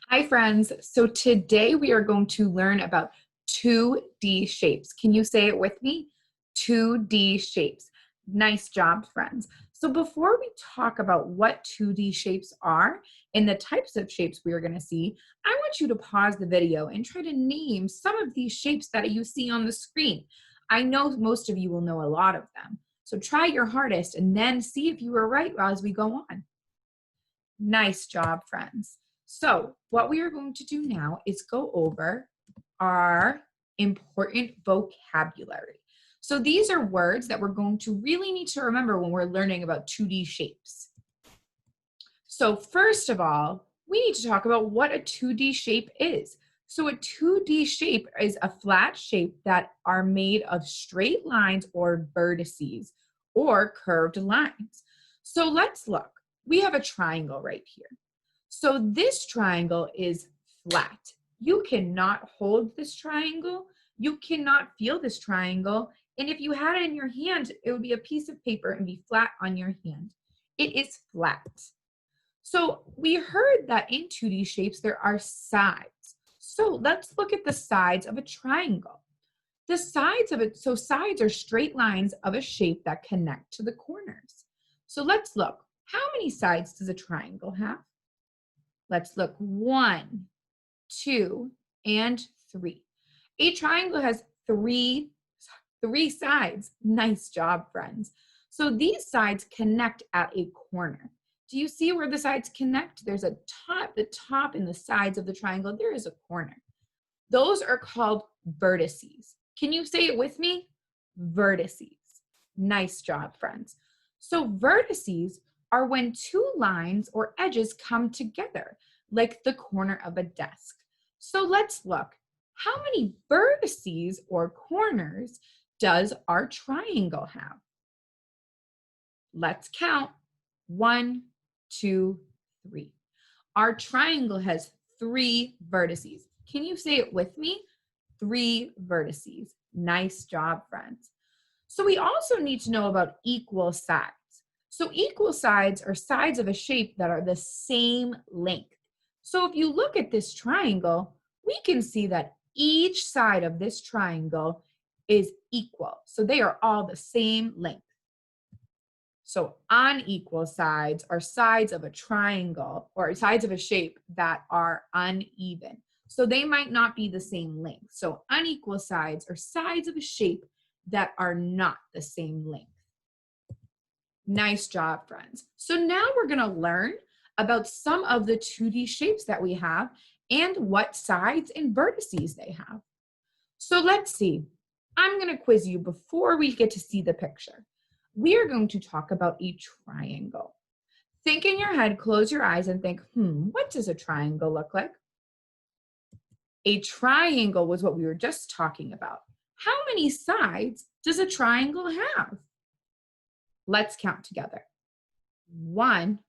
Hi friends, so today we are going to learn about 2D shapes. Can you say it with me? 2D shapes. Nice job, friends. So before we talk about what 2D shapes are and the types of shapes we are going to see, I want you to pause the video and try to name some of these shapes that you see on the screen. I know most of you will know a lot of them. So try your hardest and then see if you were right as we go on. Nice job, friends. So what we are going to do now is go over our important vocabulary. So these are words that we're going to really need to remember when we're learning about 2D shapes. So first of all, we need to talk about what a 2D shape is. So a 2D shape is a flat shape that are made of straight lines or vertices or curved lines. So let's look. We have a triangle right here. So this triangle is flat. You cannot hold this triangle. You cannot feel this triangle. And if you had it in your hand, it would be a piece of paper and be flat on your hand. It is flat. So we heard that in 2D shapes, there are sides. So let's look at the sides of a triangle. The sides of it, so sides are straight lines of a shape that connect to the corners. So let's look. How many sides does a triangle have? Let's look. 1, 2, and 3. A triangle has three sides. Nice job, friends. So these sides connect at a corner. Do you see where the sides connect? There's a top, the top and the sides of the triangle. There is a corner. Those are called vertices. Can you say it with me? Vertices. Nice job, friends. So vertices are when two lines or edges come together, like the corner of a desk. So let's look. How many vertices or corners does our triangle have? Let's count. 1, 2, 3. Our triangle has 3 vertices. Can you say it with me? 3 vertices. Nice job, friends. So we also need to know about equal sides. So equal sides are sides of a shape that are the same length. So if you look at this triangle, we can see that each side of this triangle is equal. So they are all the same length. So unequal sides are sides of a triangle or sides of a shape that are uneven. So they might not be the same length. So unequal sides are sides of a shape that are not the same length. Nice job, friends. So now we're going to learn about some of the 2D shapes that we have and what sides and vertices they have. So let's see. I'm going to quiz you before we get to see the picture. We are going to talk about a triangle. Think in your head, close your eyes and think, what does a triangle look like? A triangle was what we were just talking about. How many sides does a triangle have? Let's count together. 1,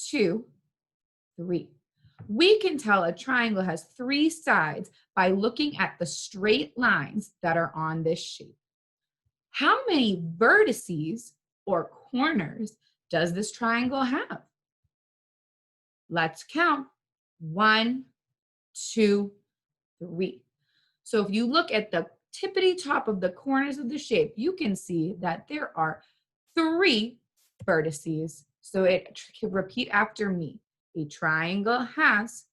2, 3. We can tell a triangle has 3 sides by looking at the straight lines that are on this shape. How many vertices or corners does this triangle have? Let's count. 1, 2, 3. So if you look at the tippity top of the corners of the shape, you can see that there are 3 vertices. So it can repeat after me. A triangle has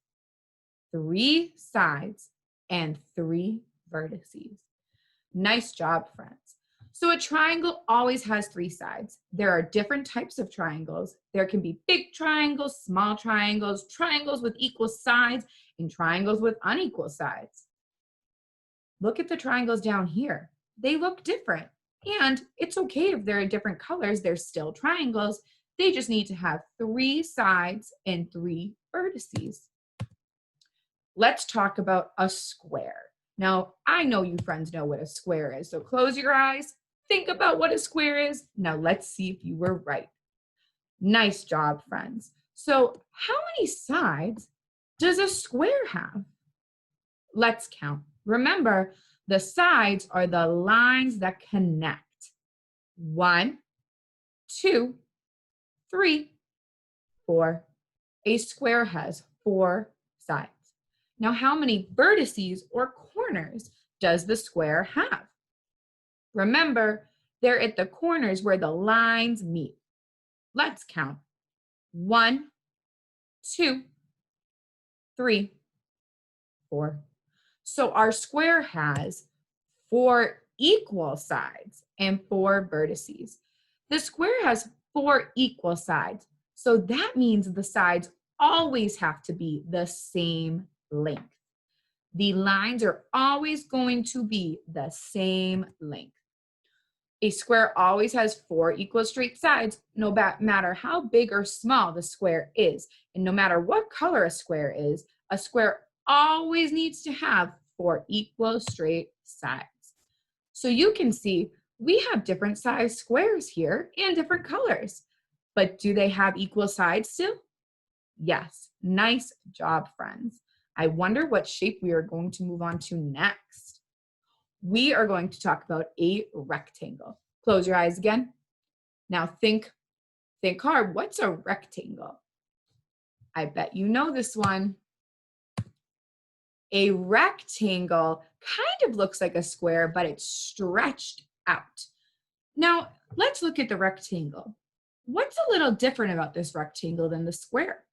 3 sides and 3 vertices. Nice job, friends. So a triangle always has 3 sides. There are different types of triangles. There can be big triangles, small triangles, triangles with equal sides, and triangles with unequal sides. Look at the triangles down here. They look different. And it's okay if they're different colors, they're still triangles. They just need to have 3 sides and 3 vertices. Let's talk about a square. Now, I know you friends know what a square is, so close your eyes, think about what a square is. Now let's see if you were right. Nice job, friends. So how many sides does a square have? Let's count. Remember, the sides are the lines that connect. 1, 2, 3, 4. A square has 4 sides. Now, how many vertices or corners does the square have? Remember, they're at the corners where the lines meet. Let's count. 1, 2, 3, 4. So our square has 4 equal sides and 4 vertices. The square has 4 equal sides, so that means the sides always have to be the same length. The lines are always going to be the same length. A square always has 4 equal straight sides, no matter how big or small the square is. And no matter what color a square is, a square always needs to have 4 equal straight sides. So you can see we have different size squares here and different colors. But do they have equal sides still? Yes. Nice job, friends. I wonder what shape we are going to move on to next. We are going to talk about a rectangle. Close your eyes again. Now think hard. What's a rectangle? I bet you know this one. A rectangle kind of looks like a square, but it's stretched out. Now, let's look at the rectangle. What's a little different about this rectangle than the square?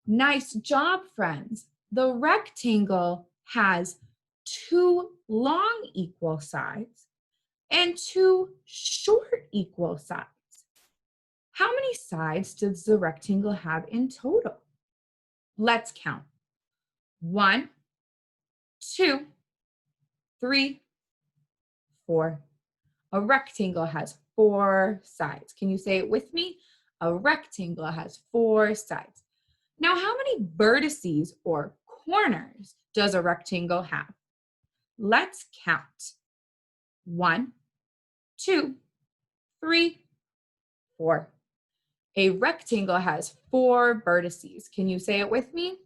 Nice job, friends. The rectangle has 2 long equal sides and 2 short equal sides. How many sides does the rectangle have in total? Let's count. 1, 2, 3, 4. A rectangle has 4 sides. Can you say it with me? A rectangle has 4 sides. Now, how many vertices or corners does a rectangle have? Let's count. 1, 2, 3, 4. A rectangle has 4 vertices. Can you say it with me?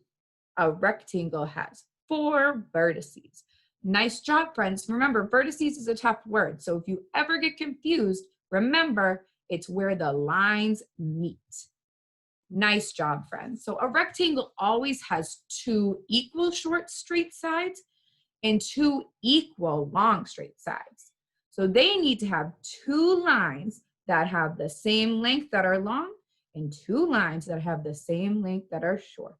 A rectangle has 4 vertices. Nice job, friends. Remember, vertices is a tough word, so if you ever get confused, remember, it's where the lines meet. Nice job, friends. So a rectangle always has 2 equal short straight sides and 2 equal long straight sides. So they need to have 2 lines that have the same length that are long and 2 lines that have the same length that are short.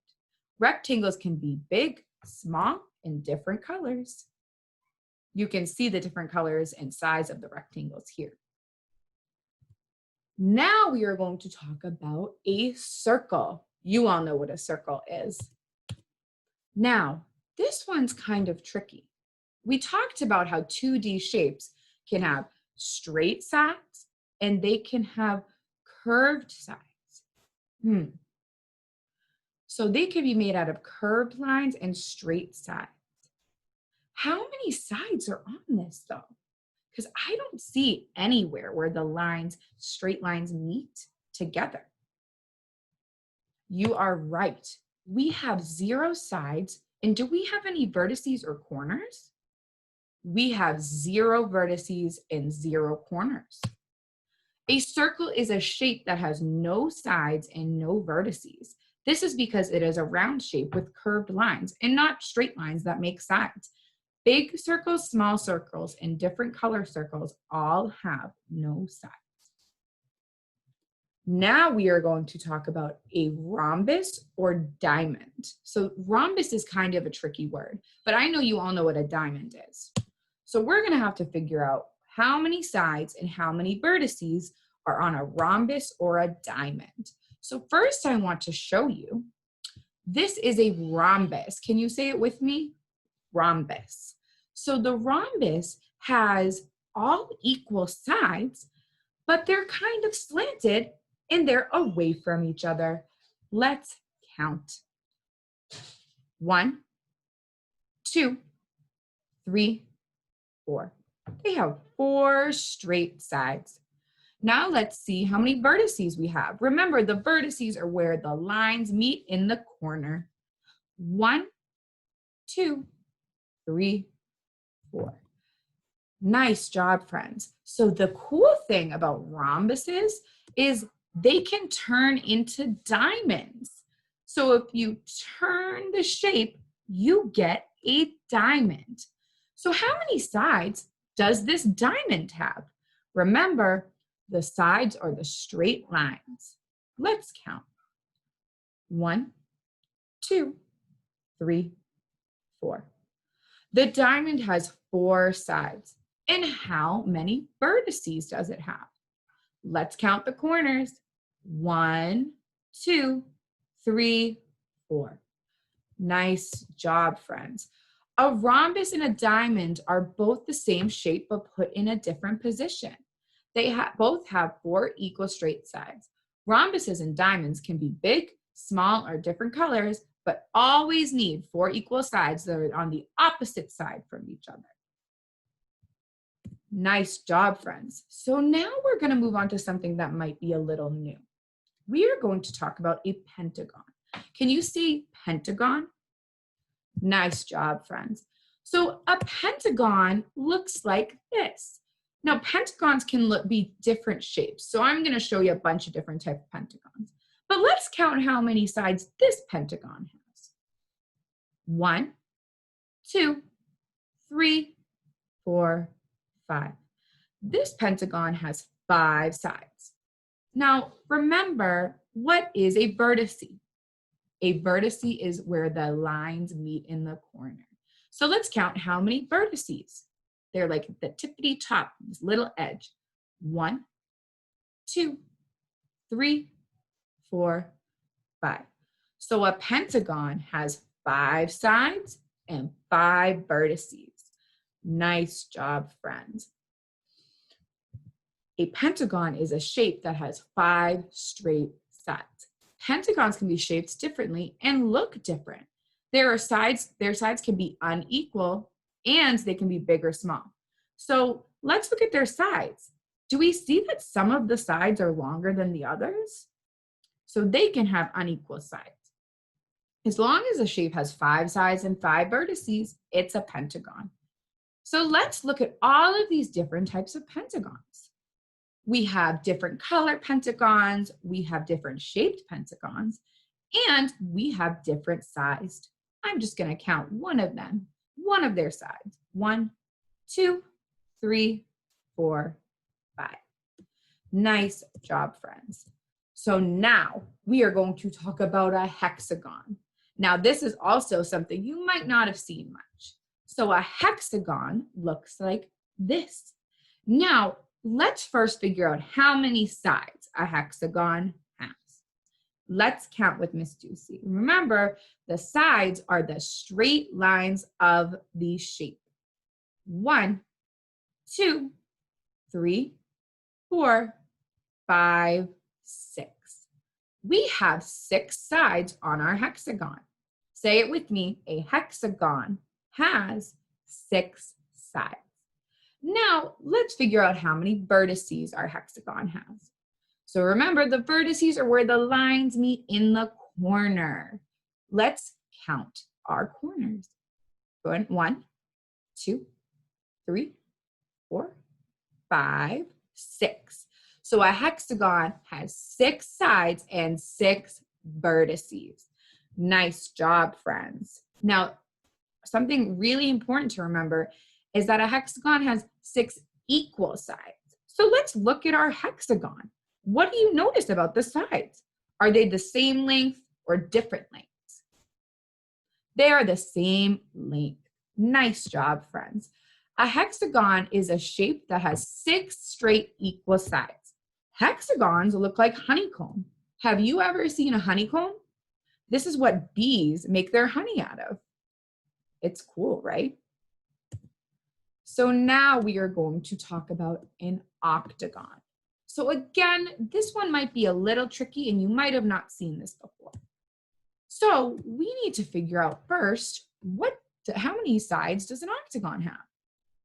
Rectangles can be big, small, and different colors. You can see the different colors and size of the rectangles here. Now we are going to talk about a circle. You all know what a circle is. Now, this one's kind of tricky. We talked about how 2D shapes can have straight sides and they can have curved sides. So they can be made out of curved lines and straight sides. How many sides are on this though? Because I don't see anywhere where the lines, straight lines meet together. You are right. We have 0 sides. And do we have any vertices or corners? We have 0 vertices and 0 corners. A circle is a shape that has no sides and no vertices. This is because it is a round shape with curved lines and not straight lines that make sides. Big circles, small circles, and different color circles all have no sides. Now we are going to talk about a rhombus or diamond. So rhombus is kind of a tricky word, but I know you all know what a diamond is. So we're going to have to figure out how many sides and how many vertices are on a rhombus or a diamond. So first I want to show you, this is a rhombus. Can you say it with me? Rhombus. So the rhombus has all equal sides, but they're kind of slanted and they're away from each other. Let's count. 1, 2, 3, 4. They have 4 straight sides. Now let's see how many vertices we have. Remember, the vertices are where the lines meet in the corner. 1, 2, 3, 4. Nice job, friends. So the cool thing about rhombuses is they can turn into diamonds. So if you turn the shape, you get a diamond. So how many sides does this diamond have? Remember, the sides are the straight lines. Let's count. 1, 2, 3, 4. The diamond has 4 sides. And how many vertices does it have? Let's count the corners. 1, 2, 3, 4. Nice job, friends. A rhombus and a diamond are both the same shape but put in a different position. They both have 4 equal straight sides. Rhombuses and diamonds can be big, small, or different colors, but always need 4 equal sides that are on the opposite side from each other. Nice job, friends. So now we're going to move on to something that might be a little new. We are going to talk about a pentagon. Can you see pentagon? Nice job, friends. So a pentagon looks like this. Now, pentagons can be different shapes. So I'm going to show you a bunch of different types of pentagons. But let's count how many sides this pentagon has. 1, 2, 3, 4, 5. This pentagon has 5 sides. Now, remember, what is a vertice? A vertice is where the lines meet in the corner. So let's count how many vertices. They're like the tippity top, this little edge. 1, 2, 3, 4, 5. So a pentagon has 5 sides and 5 vertices. Nice job, friends. A pentagon is a shape that has 5 straight sides. Pentagons can be shaped differently and look different. Their sides can be unequal and they can be big or small. So let's look at their sides. Do we see that some of the sides are longer than the others? So they can have unequal sides. As long as a shape has 5 sides and 5 vertices, it's a pentagon. So let's look at all of these different types of pentagons. We have different color pentagons, we have different shaped pentagons, and we have different sized. I'm just going to count one of them, one of their sides. 1, 2, 3, 4, 5. Nice job, friends. So now we are going to talk about a hexagon. Now this is also something you might not have seen much. So a hexagon looks like this. Now, let's first figure out how many sides a hexagon has. Let's count with Miss Ducey. Remember, the sides are the straight lines of the shape. 1, 2, 3, 4, 5, 6. We have 6 sides on our hexagon. Say it with me, a hexagon has 6 sides. Now, let's figure out how many vertices our hexagon has. So remember, the vertices are where the lines meet in the corner. Let's count our corners. 1, 2, 3, 4, 5, 6. So a hexagon has 6 sides and 6 vertices. Nice job, friends. Now, something really important to remember is that a hexagon has 6 equal sides. So let's look at our hexagon. What do you notice about the sides? Are they the same length or different lengths? They are the same length. Nice job, friends. A hexagon is a shape that has 6 straight equal sides. Hexagons look like honeycomb. Have you ever seen a honeycomb? This is what bees make their honey out of. It's cool, right? So now we are going to talk about an octagon. So again, this one might be a little tricky and you might have not seen this before. So we need to figure out first, how many sides does an octagon have?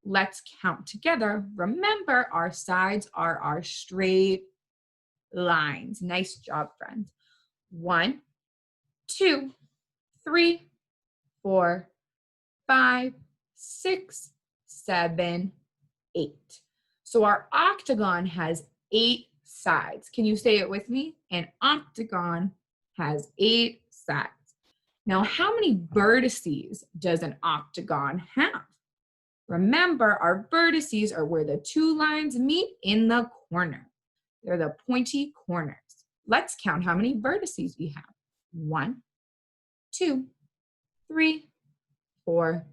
Let's count together. Remember, our sides are our straight lines. Nice job, friends. 1, 2, 3, 4, 5, 6, 7, 8. So our octagon has 8 sides. Can you say it with me? An octagon has 8 sides. Now, how many vertices does an octagon have? Remember, our vertices are where the two lines meet in the corner. They're the pointy corners. Let's count how many vertices we have. 1, 2, 3, 4,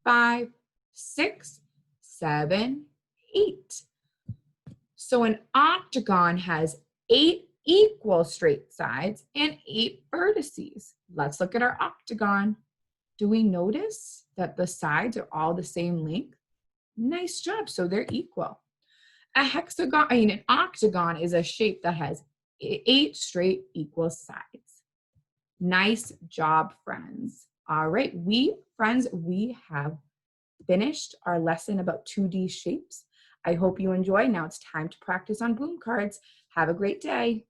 5, 6, 7, 8. So an octagon has 8 equal straight sides and 8 vertices. Let's look at our octagon. Do we notice that the sides are all the same length? Nice job, so they're equal. An octagon is a shape that has 8 straight equal sides. Nice job, friends. All right, we have finished our lesson about 2D shapes. I hope you enjoy. Now it's time to practice on boom cards. Have a great day.